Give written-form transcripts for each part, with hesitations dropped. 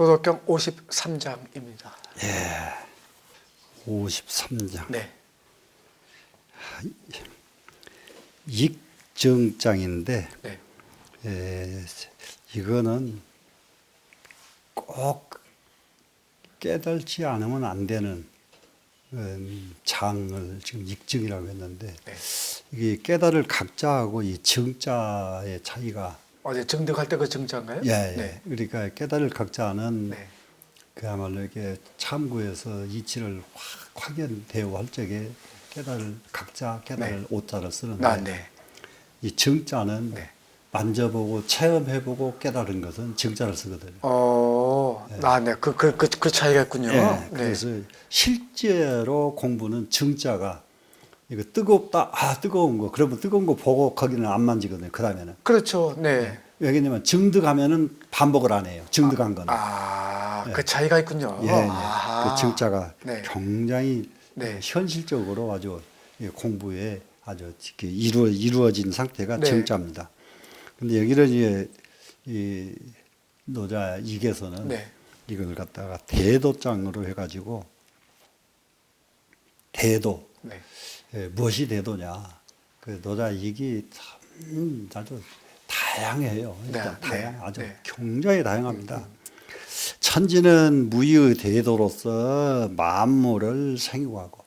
도덕경 53장입니다. 예, 53장. 네. 익정장인데 네. 이거는 꼭 깨달지 않으면 안 되는 장을 지금 익정이라고 했는데 네. 이게 깨달을 각자하고 이 정자의 차이가 어제 정득할 때 그 정자인가요? 예, 네. 그러니까 깨달을 각자는 네. 그야말로 이렇게 참고해서 이치를 확연되어 할 적에 깨달을 각자 깨달을 네. 오자를 쓰는데 아, 네. 이 정자는 네. 만져보고 체험해보고 깨달은 것은 정자를 쓰거든요. 네. 그 차이가 있군요. 예, 네. 그래서 실제로 공부는 정자가 이거 뜨겁다, 뜨거운 거, 그러면 뜨거운 거 보고 거기는 안 만지거든요. 그 다음에는. 그렇죠. 네. 왜냐면 정득하면은 반복을 안 해요. 정득한 거는. 그 차이가 있군요. 예, 그 정자가 네. 굉장히 네. 현실적으로 아주 공부에 아주 이루어진 상태가 네. 정자입니다. 근데 여기를 이제 이 노자 이계서는 네. 이걸 갖다가 대도장으로 해가지고 대도 네. 무엇이 대도냐 그 노자 이기 참 아주 다양해요. 일단 네. 아주 네. 굉장히 다양합니다. 천지는 무의의 대도로서 만물을 생유하고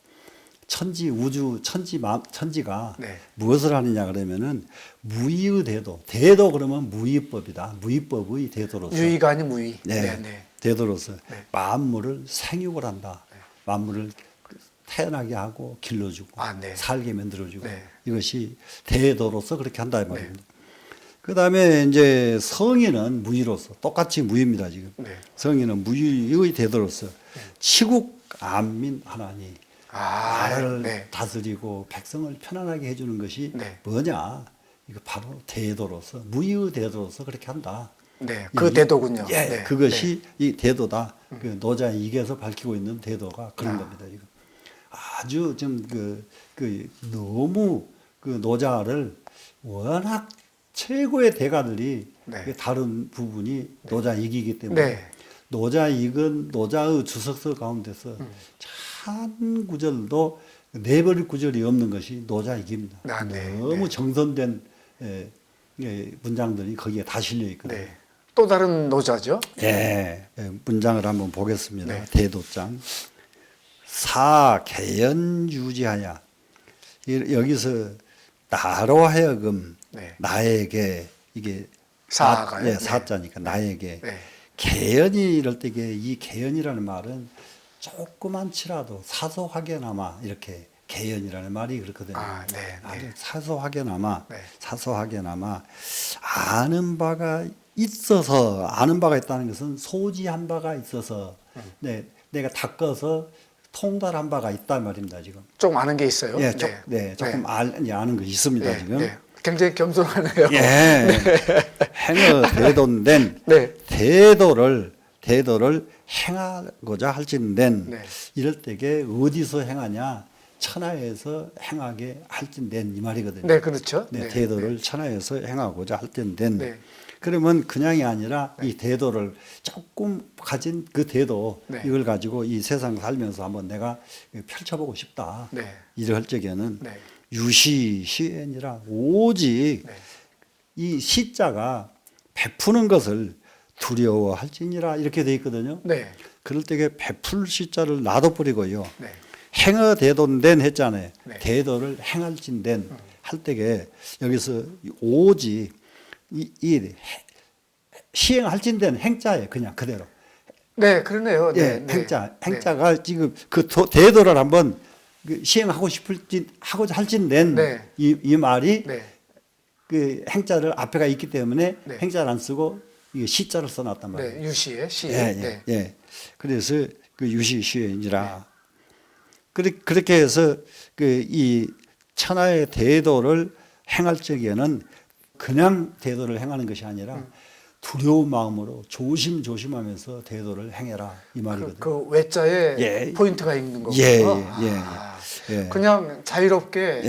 천지 우주 천지가 네. 무엇을 하느냐 그러면은 무의의 대도 그러면 무의법이다. 무의법의 대도로서 유의가 아닌 무의. 네, 네. 네. 대도로서 네. 만물을 생육을 한다. 만물을 태어나게 하고 길러주고 네. 살게 만들어주고 네. 이것이 대도로서 그렇게 한다 이 말입니다. 그다음에 이제 성인은 무의로서 똑같이 무의입니다 지금. 네. 성인은 무의의 대도로서 치국 안민 하나니 나라를 네. 다스리고 백성을 편안하게 해주는 것이 네. 뭐냐? 이거 바로 대도로서 무의의 대도로서 그렇게 한다. 네. 그 대도군요. 예, 네. 그것이 이 대도다. 그 노자 이계에서 밝히고 있는 대도가 그런 겁니다. 이거 아주 좀 너무 그 노자를 워낙 최고의 대가들이 네. 다른 부분이 노자 이기이기 때문에 네. 노자 이건 노자의 주석서 가운데서 한 구절도 내버릴 구절이 없는 것이 노자 이기입니다. 네. 너무 네. 정선된 문장들이 거기에 다 실려 있거든요. 네. 또 다른 노자죠? 문장을 한번 보겠습니다. 네. 대도장. 사개연유지하야. 여기서 나로 하여금 네. 나에게 이게 사가요? 네. 사자니까 나에게 네. 개연이 이럴 때 이 개연이라는 말은 조그만치라도 사소하게나마 이렇게 개연이라는 말이 그렇거든요. 네. 아주 네. 사소하게나마 네. 사소하게나마 아는 바가 있어서 아는 바가 있다는 것은 소지한 바가 있어서 내가 닦아서 통달한 바가 있단 말입니다 지금. 좀 아는 게 있어요. 예, 조금 아는 것이 있습니다 네. 지금. 네. 굉장히 겸손하네요. 예, 행어 대도된 네. 대도를 행하고자 할진된 네. 이럴 때게 어디서 행하냐 천하에서 행하게 할진된 이 말이거든요. 네, 그렇죠. 네. 대도를 천하에서 행하고자 할진된. 네. 그러면 그냥이 아니라 이 대도를 조금 가진 그 대도 네. 이걸 가지고 이 세상 살면서 한번 내가 펼쳐보고 싶다. 네. 이럴 적에는 네. 유시시엔이라 오직 네. 이 시자가 베푸는 것을 두려워할지니라 이렇게 돼 있거든요. 네. 그럴 때에 베풀 시자를 놔둬버리고요. 네. 행어 대도된 했잖아요. 네. 대도를 행할진된 할 때에 여기서 오직 이 시행할진된 행자예요. 그냥 그대로. 네, 그러네요. 네. 네. 행자가 지금 그 대도를 한번 시행하고 하고자 할진된 네. 이 말이 네. 그 행자를 앞에가 있기 때문에 네. 행자를 안 쓰고 이게 시자를 써놨단 말이에요. 네. 유시의 시. 예. 그래서 그 유시시행이라 그렇게 해서 그 이 천하의 대도를 행할 적에는 그냥 대도를 행하는 것이 아니라 두려운 마음으로 조심하면서 대도를 행해라 이 말이거든요. 그 외자에 포인트가 있는 거군요. 그냥 자유롭게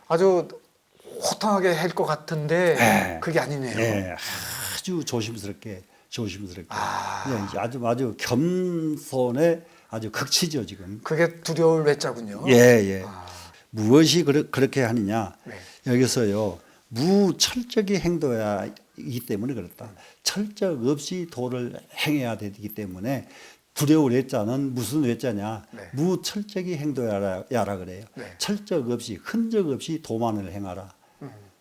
아주 호탕하게 할 것 같은데 그게 아니네요. 아주 조심스럽게 조심스럽게. 예, 아주 겸손의 아주 극치죠 지금. 그게 두려울 외자군요. 예, 예. 무엇이 그렇게 하느냐? 네. 여기서요 무철저히 행동해야 이기 때문에 그렇다. 철적 없이 도를 행해야 되기 때문에 두려울 외자는 무슨 외자냐? 네. 무철저히 행동하라 그래요. 네. 철적 없이 흔적 없이 도만을 행하라.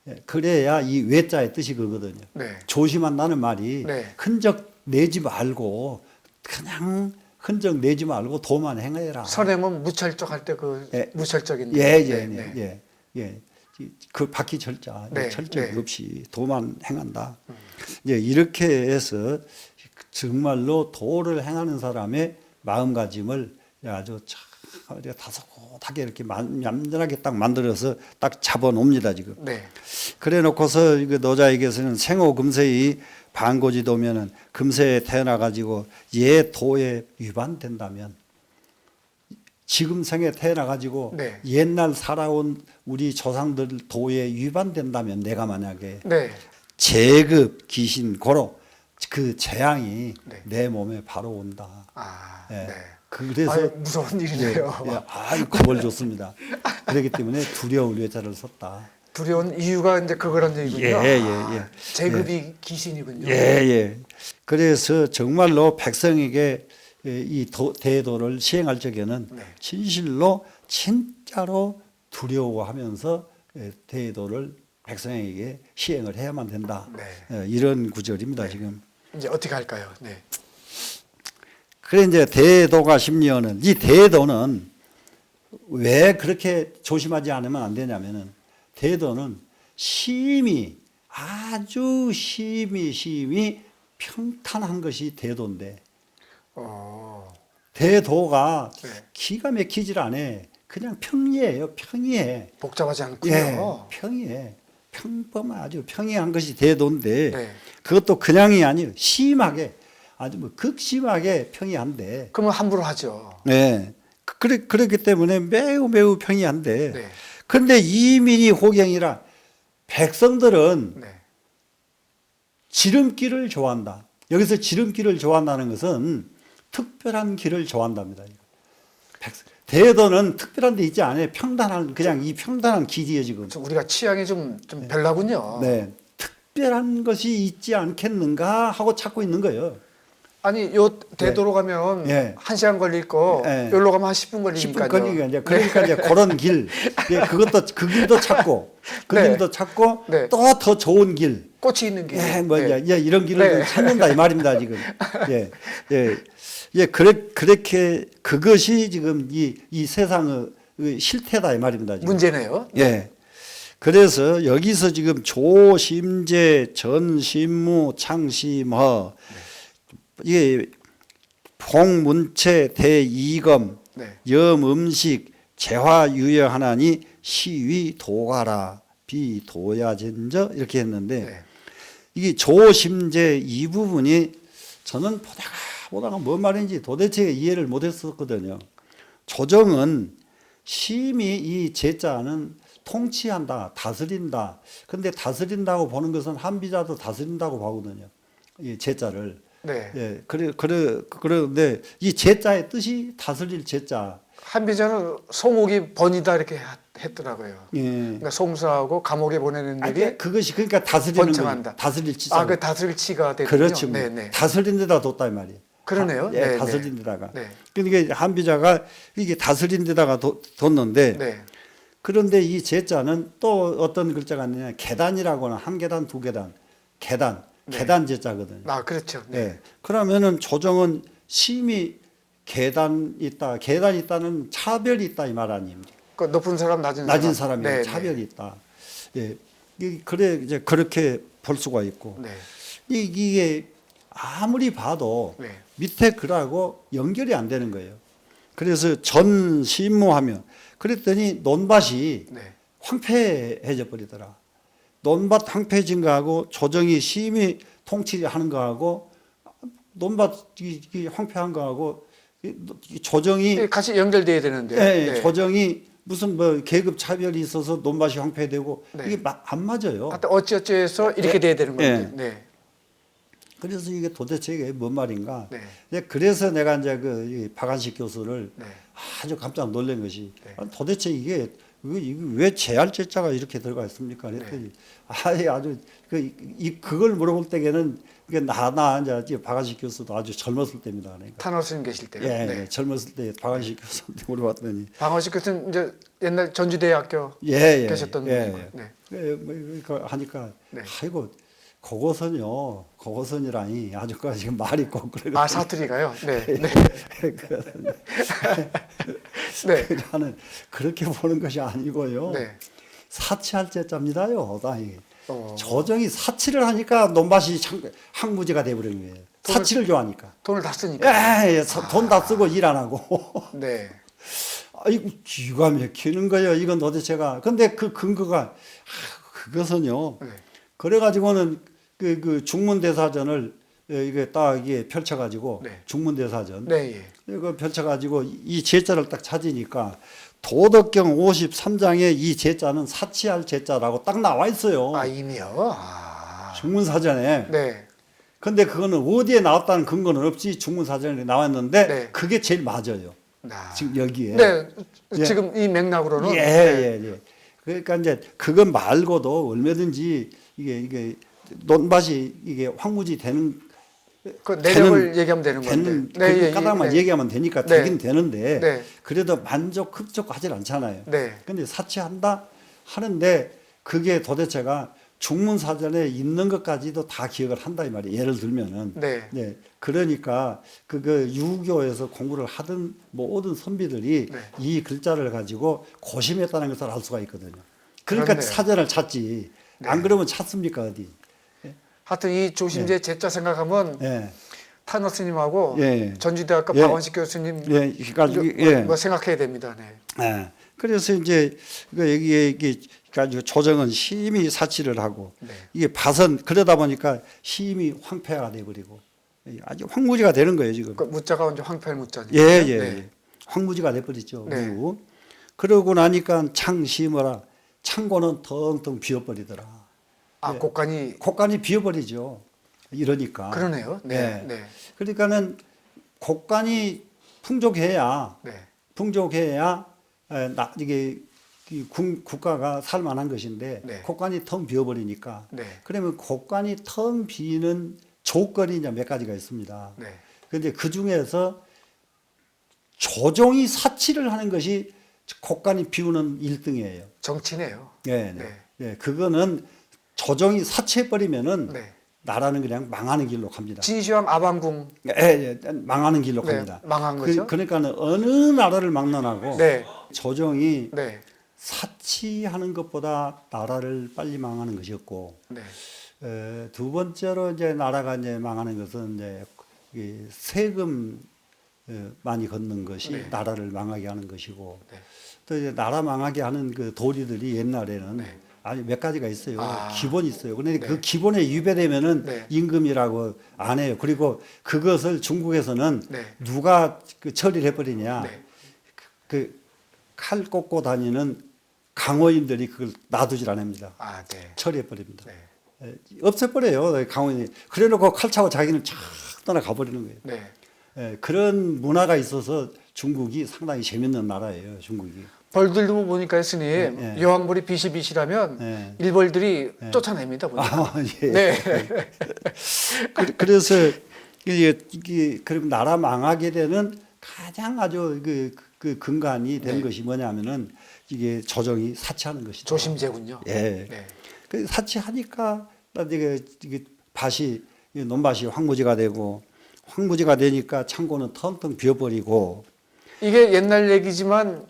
예, 그래야 이 외자의 뜻이 그거든요. 네. 조심한다는 말이 네. 흔적 내지 말고 그냥 흔적 내지 말고 도만 행해라. 선행은 무철적할 때 그 예. 무철적인데. 예. 그 바퀴 철자, 네, 철적 네. 없이 도만 행한다. 이제 이렇게 해서 정말로 도를 행하는 사람의 마음가짐을 아주 참 다소곳하게 이렇게 얌전하게 딱 만들어서 딱 잡아놓습니다 지금. 네. 그래 놓고서 그 노자에게서는 생호 금세의 반고지도면은 금세에 태어나 가지고 예 도에 위반된다면 지금 생에 태어나 가지고 네. 옛날 살아온 우리 조상들 도에 위반된다면 내가 만약에 네. 제급 귀신 고로 그 재앙이 네. 내 몸에 바로 온다. 아, 예. 네. 그래서 아유, 무서운 일이네요. 겁을 줬습니다. 그렇기 때문에 두려울 외자를 썼다. 두려운 이유가 이제 그거란 얘기군요. 예. 제급이 귀신이군요. 예. 그래서 정말로 백성에게 이 대도를 시행할 적에는 네. 진실로 진짜로 두려워하면서 대도를 백성에게 시행을 해야만 된다. 네. 이런 구절입니다. 지금. 이제 어떻게 할까요? 네. 그래 이제 대도가 심리어는 이 대도는 왜 그렇게 조심하지 않으면 안 되냐면은 대도는 아주 심히 평탄한 것이 대도인데 대도가 네. 기가 막히질 않아. 그냥 평이에요. 평이해. 복잡하지 않군요. 예, 평이해. 아주 평이한 것이 대도인데 네. 그것도 그냥이 아니에요. 심하게 아주 뭐 극심하게 평이한데. 그러면 함부로 하죠. 네. 그렇기 때문에 매우 평이한데. 네. 그런데 이민이 호경이라 백성들은 네. 지름길을 좋아한다. 여기서 지름길을 좋아한다는 것은 특별한 길을 좋아한답니다. 대도는 특별한 데 있지 않아요. 그냥 이 평단한 길이에요, 지금. 우리가 취향이 좀 별나군요. 네. 특별한 것이 있지 않겠는가 하고 찾고 있는 거예요. 아니, 요 대도로 가면 네. 1시간 걸릴 거, 네. 여기로 가면 한 10분 10분 걸리니까요. 걸리니까 이제 그러니까 이제 그런 길, 그 길도 찾고, 네. 길도 찾고, 네. 또 더 좋은 길, 꽃이 있는 길. 이런 길을 네. 찾는다 이 말입니다 지금. 그렇게 그것이 지금 이 세상의 실태다 이 말입니다. 지금. 문제네요. 예. 그래서 여기서 지금 조심제, 전심무, 창심허 이게 봉문체, 대이검, 네. 염음식, 재화유여하나니 시위 도가라 비도야젠저 이렇게 했는데 네. 이게 조심제 이 부분이 저는 보다가 뭔 말인지 도대체 이해를 못했었거든요. 조정은 심히 이 제자는 통치한다, 다스린다. 근데 다스린다고 보는 것은 한비자도 다스린다고 보거든요. 이 제자를. 네. 예, 그런데 이 제자의 뜻이 다스릴 제자. 한비자는 송옥이 번이다 이렇게 했더라고요. 예. 그러니까 송수하고 감옥에 보내는 일이 그것이 그러니까 다스리는 번창한다. 거죠. 다스릴 치자. 그 다스릴 치가 되군요. 그렇죠. 네. 다스린 데다 뒀다 이 말이에요. 그러네요. 예, 다스린 데다가. 네. 그러니까 한비자가 이게 다스린 데다가 뒀는데 네. 그런데 이 제자는 또 어떤 글자가 있느냐 계단이라고는 한 계단 두 계단 네. 계단 제자거든요. 그렇죠. 네. 네. 그러면은 조정은 심히 계단 있다는 차별이 있다 이 말 아닙니까? 그 높은 사람 낮은 사람이 네, 차별이 있다. 예. 그래 이제 그렇게 볼 수가 있고 네. 이게 아무리 봐도 네. 밑에 글하고 연결이 안 되는 거예요. 그래서 전심무하면 그랬더니 논밭이 네. 황폐해져 버리더라. 논밭 황폐해진 거하고 조정이 심히 통치하는 거하고 논밭이 황폐한 거하고 조정이 같이 연결돼야 되는데. 네, 네. 조정이 무슨 뭐 계급 차별이 있어서 논밭이 황폐되고 네. 이게 안 맞아요. 어찌어찌해서 이렇게 돼야 되는 건데. 네. 네. 그래서 이게 도대체 이게 뭔 말인가? 네. 이제 그래서 내가 이제 이 박한식 교수를 네. 아주 깜짝 놀란 것이 네. 아니, 도대체 이게 왜 제할제자가 이렇게 들어가 있습니까? 그랬더니 아주 그걸 물어볼 때에는 이게 나 이제 박한식 교수도 아주 젊었을 때입니다. 그러니까. 탄원 스님 계실 때요. 예, 네. 예, 젊었을 때 박한식 교수한테 물어봤더니 방화식 교수는 이제 옛날 전주대학교 예, 계셨던 예, 분이고요. 예. 네. 그러니까 하니까 네. 아이고 고고선이라니 아주까지 지금 말이 꼭 그래. 아 사투리가요. 네. 네. 네. 나는 그렇게 보는 것이 아니고요. 네. 사치할 제자입니다요. 다행히. 어. 조정이 사치를 하니까 논밭이 항무지가 돼버린 거예요. 사치를 좋아하니까. 돈을 다 쓰니까. 돈 다 쓰고 일 안 하고. 네. 아이고 기가 막히는 거예요. 이건 도대체가. 근데 그 근거가 그것은요. 네. 그래가지고는 그 중문대사전을 이게 딱 이게 펼쳐가지고 네. 중문대사전 네. 예. 이거 펼쳐가지고 이 제자를 딱 찾으니까 도덕경 53장에 이 제자는 사치할 제자라고 딱 나와 있어요. 아 이미요. 아. 중문사전에. 네. 근데 그거는 어디에 나왔다는 근거는 없지 중문사전에 나왔는데 네. 그게 제일 맞아요. 아. 지금 여기에. 네. 예. 지금 이 맥락으로는. 예, 네. 예. 그러니까 이제 그것 말고도 얼마든지 이게 논밭이 이게 황무지 되는 그 내력을 얘기하면 되는 건데. 그 까닭만 네. 얘기하면 되니까 네. 되긴 되는데 네. 그래도 만족 흡족하진 않잖아요. 네. 근데 사치한다 하는데 그게 도대체가 중문사전에 있는 것까지도 다 기억을 한다 이 말이에요. 예를 들면은 네. 그러니까 그 유교에서 공부를 하던 모든 선비들이 네. 이 글자를 가지고 고심했다는 것을 알 수가 있거든요. 그러니까 그렇네요. 사전을 찾지. 네. 안 그러면 찾습니까 어디? 하여튼 이 조심제 제자 생각하면 예. 탄호 스님하고 예. 전주대학교 예. 박원식 교수님 예. 그러니까 뭐 생각해야 됩니다. 네. 예. 그래서 이제 이게 가지고 조정은 심히 사치를 하고 네. 이게 밭은 그러다 보니까 심히 황폐화가 돼버리고 아주 황무지가 되는 거예요 지금. 그 무자가 이제 황폐 무자니까. 예. 네. 황무지가 돼버리죠. 네. 무. 그러고 나니까 창 심어라. 창고는 텅텅 비어버리더라. 아 예. 곡간이 비어버리죠. 이러니까. 그러네요. 네. 네. 그러니까는 곡간이 풍족해야 네. 이게 국가가 살만한 것인데 네. 곡간이 텅 비어버리니까 네. 그러면 곡간이 텅 비는 조건이 이제 몇 가지가 있습니다. 네. 그런데 그 중에서 조정이 사치를 하는 것이 곡간이 비우는 1등이에요. 정치네요. 네. 그거는 조정이 사치해버리면은 네. 나라는 그냥 망하는 길로 갑니다. 진시황 아방궁. 망하는 길로 네. 갑니다. 망한 거죠. 그러니까는 어느 나라를 막론하고 네. 조정이 네. 사치하는 것보다 나라를 빨리 망하는 것이었고, 네. 두 번째로 이제 나라가 이제 망하는 것은 이제 이 세금 많이 걷는 것이 네. 나라를 망하게 하는 것이고, 네. 또 이제 나라 망하게 하는 그 도리들이 옛날에는 네. 아주 몇 가지가 있어요. 아. 기본이 있어요. 그런데 네. 그 기본에 위배되면은 네. 임금이라고 안 해요. 그리고 그것을 중국에서는 네. 누가 그 처리를 해버리냐. 네. 그 칼 꽂고 다니는 강호인들이 그걸 놔두질 않습니다. 아, 네. 처리해버립니다. 네. 없애버려요. 강호인이. 그래 놓고 칼 차고 자기는 쫙 떠나가 버리는 거예요. 네. 그런 문화가 있어서 중국이 상당히 재밌는 나라예요. 중국이. 벌들도 보니까 스님 네. 여왕벌이 비시비시라면 네. 일벌들이 쫓아냅니다. 보니까. 예. 네. 그래서 이게 그럼 나라 망하게 되는 가장 아주 그 근간이 된 네. 것이 뭐냐면은 이게 조정이 사치하는 것이죠. 조심제군요. 예. 네. 그 사치하니까 이게 논밭이 황무지가 되고 황무지가 되니까 창고는 텅텅 비어버리고 이게 옛날 얘기지만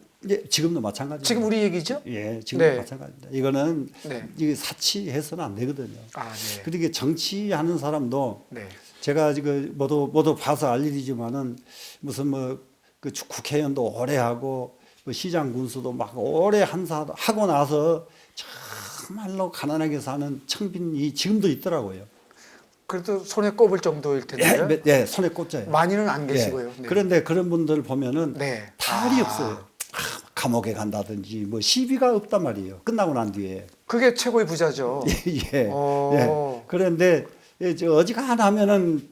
지금도 마찬가지예요. 지금 우리 얘기죠? 예, 지금도 네. 마찬가지입니다. 이거는 네. 이게 사치해서는 안 되거든요. 아, 네. 그러니까 정치하는 사람도 네. 제가 지금 모두 봐서 알 일이지만은 무슨 그 국회의원도 오래 하고 뭐 시장 군수도 막 오래 하고 나서 정말로 가난하게 사는 청빈이 지금도 있더라고요. 그래도 손에 꼽을 정도일 텐데요. 예, 손에 꽂자요. 많이는 안 계시고요. 예. 네. 그런데 그런 분들 보면은 네. 탈이 아. 없어요. 감옥에 간다든지 뭐 시비가 없단 말이에요. 끝나고 난 뒤에. 그게 최고의 부자죠. 예. 오. 예. 그런데 저 어지간하면은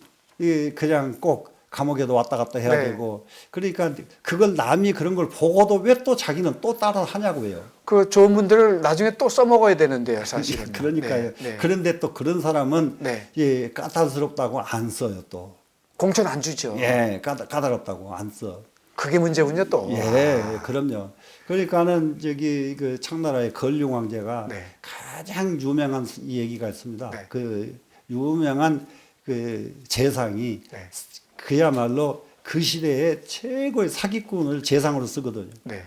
그냥 꼭 감옥에도 왔다 갔다 해야 네. 되고 그러니까 그걸 남이 그런 걸 보고도 왜 또 자기는 또 따라 하냐고요. 그 좋은 분들을 나중에 또 써먹어야 되는데요, 사실은. 그러니까요. 네, 네. 그런데 또 그런 사람은 네. 까탈스럽다고 안 써요 또. 공천 안 주죠. 예, 까다롭다고 안 써. 그게 문제군요, 또. 예, 그럼요. 그러니까는 저기 그 청나라의 건륭 왕제가 네. 가장 유명한 이 얘기가 있습니다. 네. 그 유명한 그 재상이 네. 그야말로 그 시대의 최고의 사기꾼을 재상으로 쓰거든요. 네.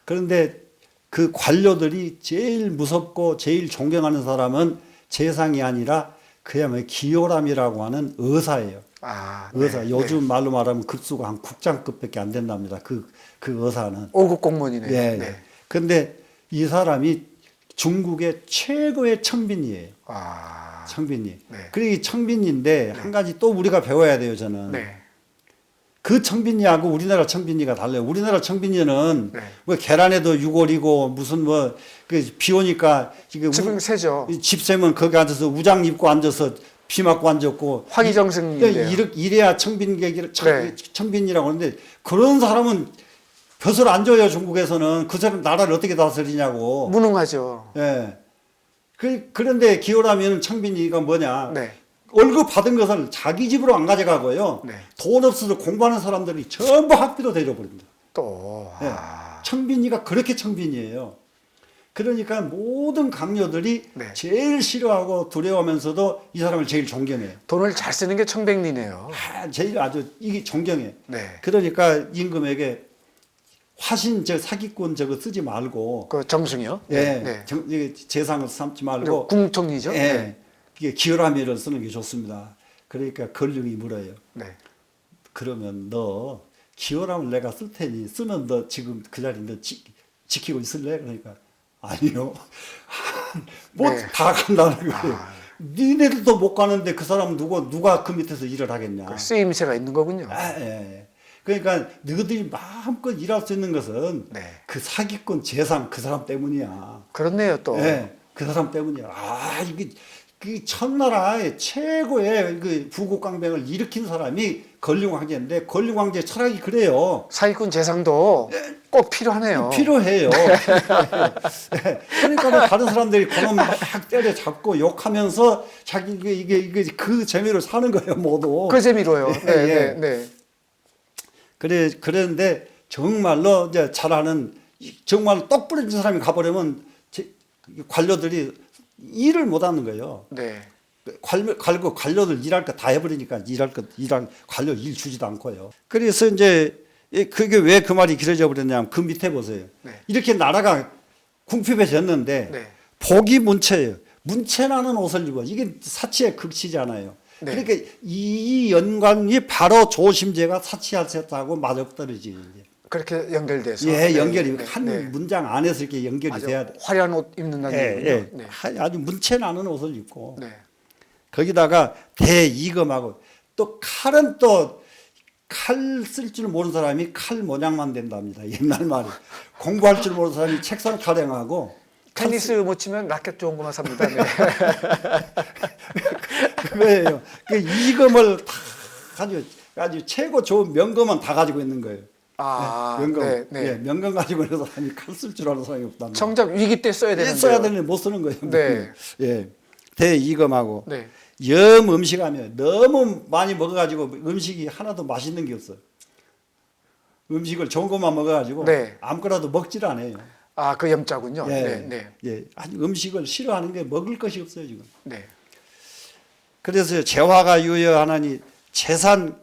그런데 그 관료들이 제일 무섭고 제일 존경하는 사람은 재상이 아니라 그야말로 기요람이라고 하는 의사예요. 아, 의사. 네. 요즘 말로 말하면 급수가 한 국장급밖에 안 된답니다. 그 의사는. 5급 공무원이네요. 예. 네. 근데 이 사람이 중국의 최고의 청빈이에요. 아. 청빈이. 네. 그리고 청빈인데 한 가지 또 우리가 배워야 돼요, 저는. 네. 그 청빈이하고 우리나라 청빈이가 달라요. 우리나라 청빈이는 네. 뭐 계란에도 6월이고 무슨 뭐 그 비 오니까 지금 지금 세죠. 집 세면 거기 앉아서 우장 입고 앉아서 비 맞고 앉았고 황희정승인데요. 이래야 청빈객이 네. 청빈이라고 하는데 그런 사람은 벼슬 안 줘요. 중국에서는 그 사람 나라를 어떻게 다스리냐고. 무능하죠. 예. 그런데 기호라면 청빈이가 뭐냐? 네. 월급 받은 것을 자기 집으로 안 가져가고요. 네. 돈 없어서 공부하는 사람들이 전부 학비로 데려버립니다. 또. 예. 청빈이가 그렇게 청빈이에요. 그러니까 모든 강요들이 네. 제일 싫어하고 두려워하면서도 이 사람을 제일 존경해요. 돈을 잘 쓰는 게 청백리네요. 제일 아주 이게 존경해. 네. 그러니까 임금에게 화신 사기꾼 저거 쓰지 말고 그 정승이요? 예, 네. 이게 재상을 삼지 말고 궁통이죠? 예, 네. 이게 기어라미를 쓰는 게 좋습니다. 그러니까 건륭이 물어요. 네. 그러면 너 기어람을 내가 쓸 테니 쓰면 너 지금 그 자리 너 지키고 있을래? 그러니까 아니요. 뭐 네. 다 간다는 거예요. 니네들도 못 가는데 그 사람 누가 그 밑에서 일을 하겠냐? 그 쓰임새가 있는 거군요. 예. 그러니까 너희들이 마음껏 일할 수 있는 것은 네. 그 사기꾼 재상 그 사람 때문이야. 그렇네요, 또. 예, 그 사람 때문이야. 이게 그 천나라의 최고의 그 부국강병을 일으킨 사람이 건륭왕제인데 건륭왕제 철학이 그래요. 사기꾼 재상도 꼭 필요하네요. 필요해요. 그러니까 다른 사람들이 그놈 막 때려잡고 욕하면서 자기 이게 그 재미로 사는 거예요, 모두. 그 재미로요. 예, 네, 예. 네, 네. 그런데 정말로 이제 잘하는 정말 똑 부러진 사람이 가버리면 관료들이 일을 못 하는 거예요. 네. 관료들 일할 거 다 해버리니까 관료 일 주지도 않고요. 그래서 이제 그게 왜 그 말이 길어져 버렸냐면 그 밑에 보세요. 네. 이렇게 나라가 궁핍해졌는데 네. 복이 문체예요. 문체라는 옷을 입어. 이게 사치의 극치잖아요. 네. 그러니까 이 연관이 바로 조심제가 사치하셨다고 맞아떨어지죠. 그렇게 연결돼서. 예, 네, 연결이 네, 한 네. 문장 안에서 이렇게 연결이 맞아. 돼야 돼. 화려한 옷 입는다는 예, 얘기군요. 예. 네. 아주 문체나는 옷을 입고 네. 거기다가 대이검하고 또 칼은 또 칼 쓸 줄 모르는 사람이 칼 모양만 된답니다. 옛날 말이 공부할 줄 모르는 사람이 책상 타령하고 테니스 못 치면 라켓 좋은 거만 삽니다. 네. 그거예요. 그 이검을 다 아주 최고 좋은 명검은 다 가지고 있는 거예요. 아, 명검. 네, 네. 예, 명검 가지고 있는 사람이 칼 쓸 줄 아는 사람이 없답니다. 정작 위기 때 써야 되는데. 써야 되는데 못 쓰는 거예요. 네. 예. 대이검하고 네. 염 음식하면 너무 많이 먹어가지고 음식이 하나도 맛있는 게 없어요. 음식을 좋은 것만 먹어가지고 네. 아무거나도 먹질 않아요. 아, 그 염자군요. 예, 네, 네. 예. 아주 음식을 싫어하는 게 먹을 것이 없어요 지금. 네. 그래서 재화가 유여하나니 재산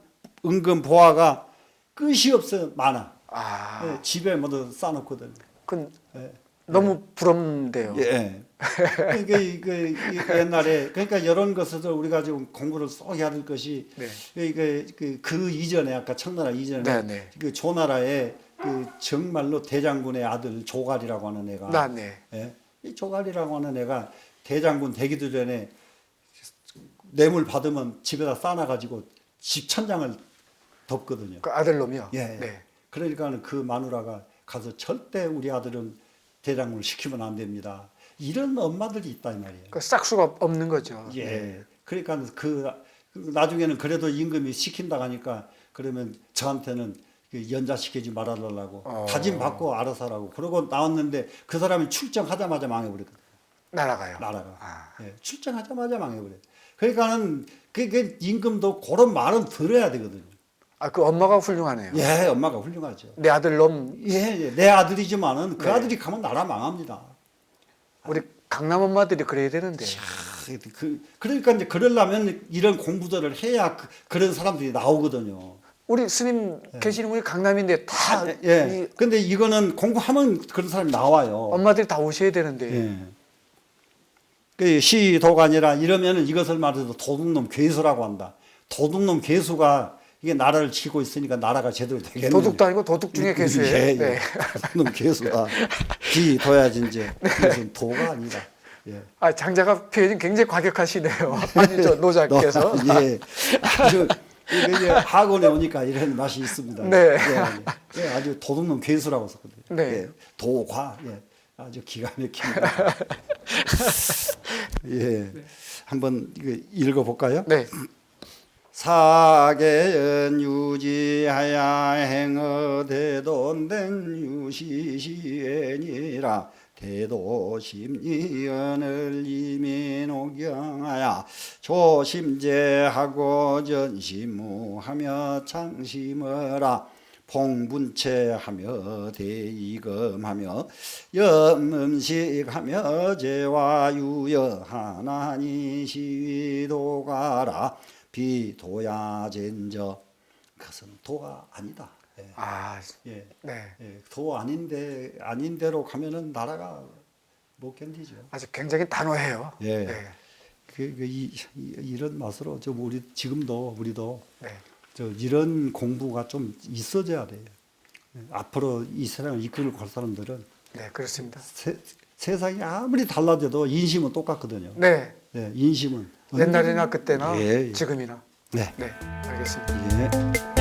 은금 보화가 끝이 없어요. 많아. 아, 예, 집에 모두 쌓아놓거든요. 그건 예. 너무 부럽네요. 예. 그러니까 옛날에 그러니까 이런 것에서 우리가 지금 공부를 쏙 해야 될 것이 네. 그 이전에 아까 청나라 이전에 네, 네. 그 조나라의 그 정말로 대장군의 아들 조갈이라고 하는 애가 나, 네. 예? 이 조갈이라고 하는 애가 대장군 되기도 전에 뇌물 받으면 집에다 쌓아가지고 집 천장을 덮거든요. 그 아들놈이요. 예. 네. 그러니까는 그 마누라가 가서 절대 우리 아들은 대장군을 시키면 안 됩니다. 이런 엄마들이 있다 이 말이에요. 그 싹수가 없는 거죠. 예. 그러니까 그 나중에는 그래도 임금이 시킨다고 하니까 그러면 저한테는 그 연좌시키지 말아달라고 다짐 받고 알아서 하라고 그러고 나왔는데 그 사람이 출정하자마자 망해버렸거든요. 나라가요. 나라가. 아. 예, 출정하자마자 망해버려요. 그러니까는 그 임금도 그런 말은 들어야 되거든요. 아, 그 엄마가 훌륭하네요. 예, 엄마가 훌륭하죠. 내 아들 놈, 예, 예, 내 아들이지만은 그 네. 아들이 가면 나라 망합니다. 우리 강남 엄마들이 그래야 되는데. 그러니까 이제 그러려면 이런 공부들을 해야 그런 사람들이 나오거든요. 우리 스님 계시는 분이 강남인데 다 예. 이 근데 이거는 공부하면 그런 사람이 나와요. 엄마들이 다 오셔야 되는데. 예. 그 시도가 아니라 이러면은 이것을 말해서 도둑놈 괴수라고 한다. 도둑놈 괴수가 이게 나라를 지키고 있으니까 나라가 제대로 되겠네. 도둑도 아니고 도둑 중에 괴수예요. 예, 예. 네. 도둑놈 괴수다. 비도야지 이제 이것은 도가 아니다. 예. 아, 장자가 표현이 굉장히 과격하시네요. 아니, 저 노자께서. 예. 아주 이게 학원에 오니까 이런 맛이 있습니다. 네. 예, 예. 예, 아주 도둑놈 괴수라고 썼거든요. 네. 예. 도과. 예. 아주 기가 막힙니다. 예. 한번 이거 읽어볼까요? 네. 사계연 유지하야 행어 대돈된 유시시엔이라 대도심리연을 이민오경하야 조심제하고 전시무하며 창심어라 봉분체하며 대이금하며 염음식하며 제와 유여하나니 시위도가라 비도야젠저 그것은 도가 아니다. 예. 아, 예. 네. 예. 도 아닌 대로 가면은 나라가 못 견디죠. 아주 굉장히 단호해요. 예. 네. 이런 맛으로 좀 우리 지금도 우리도 네. 저 이런 공부가 좀 있어져야 돼요. 예. 앞으로 이 세상을 이끌고 갈 사람들은 네, 그렇습니다. 세상이 아무리 달라져도 인심은 똑같거든요. 네. 예. 인심은 옛날이나 그때나 예, 예. 지금이나. 네. 네, 알겠습니다. 예.